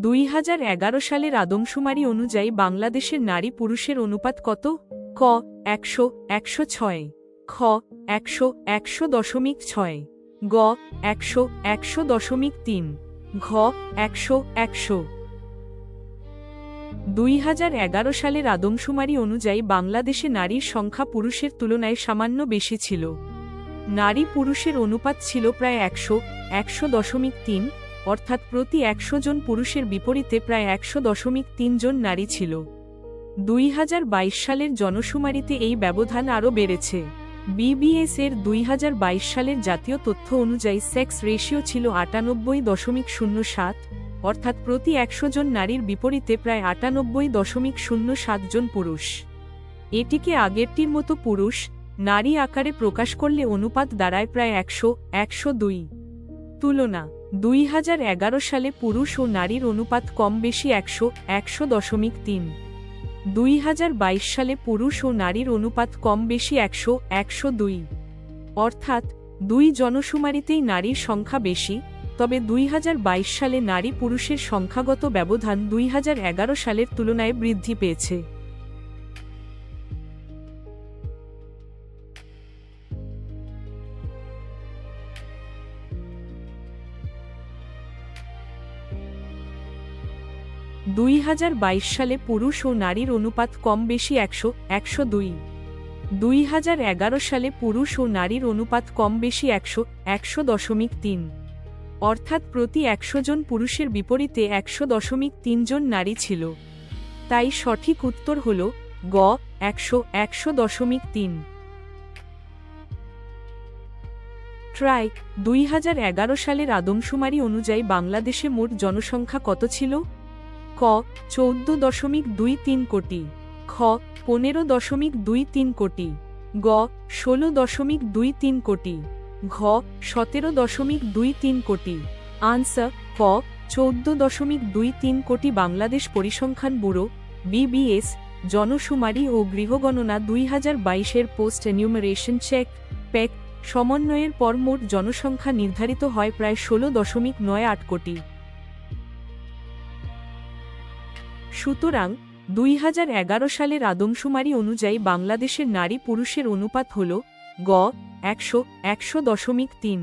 2011 সালের আদমশুমারি অনুযায়ী বাংলাদেশের নারী পুরুষের অনুপাত কত? ক 100 106, খ 100 100.6, গ 100 100.3, ঘ 100 100। 2011 সালের আদমশুমারি অনুযায়ী বাংলাদেশে নারীর সংখ্যা পুরুষের তুলনায় সামান্য বেশি ছিল। নারী পুরুষের অনুপাত ছিল প্রায় 100 100.3, অর্থাৎ প্রতি 100 জন পুরুষের বিপরীতে প্রায় 100.3 জন নারী ছিল। 2022 সালের জনশুমারিতে এই ব্যবধান আরও বেড়েছে। বিবিএস এর 2022 সালের জাতীয় তথ্য অনুযায়ী সেক্স রেশিও ছিল 98.07, অর্থাৎ প্রতি 100 জন নারীর বিপরীতে প্রায় 98.07 জন পুরুষ। এটিকে আগেরটির মতো পুরুষ নারী আকারে প্রকাশ করলে অনুপাত দাঁড়ায় প্রায় 100 102। তুলনা: 2011 সালে পুরুষ ও নারীর অনুপাত কম বেশি 100 100.3। 2022 সালে পুরুষ ও নারীর অনুপাত কম বেশি 100 102, অর্থাৎ দুই জনশুমারিতেই নারীর সংখ্যা বেশি। তবে 2022 সালে নারী পুরুষের সংখ্যাগত ব্যবধান 2011 সালের তুলনায় বৃদ্ধি পেয়েছে। – 2022 সালে পুরুষ ও নারীর অনুপাত কম বেশি 100 102। 2011 সালে পুরুষ ও নারীর অনুপাত কম বেশি 100 100.3, অর্থাৎ প্রতি 100 জন পুরুষের বিপরীতে 100.3 জন নারী ছিল। তাই সঠিক উত্তর হল গ 100 100.3। ট্রাই: 2011 সালের আদমশুমারি অনুযায়ী বাংলাদেশে মোট জনসংখ্যা কত ছিল? ক 14.23 কোটি, খ 15.23 কোটি, গ 16.23 কোটি, ঘ 17.23 কোটি। আনসার: ক 14.23 কোটি। বাংলাদেশ পরিসংখ্যান ব্যুরো বিবিএস জনশুমারি ও গৃহগণনা 2022 পোস্ট এনিউমারেশন চেক প্যাক সমন্বয়ের পর মোট জনসংখ্যা নির্ধারিত হয় প্রায় 16.98 কোটি। সুতরাং 2011 সালের আদমশুমারি অনুযায়ী বাংলাদেশের নারী পুরুষের অনুপাত হল গ 100 100.3।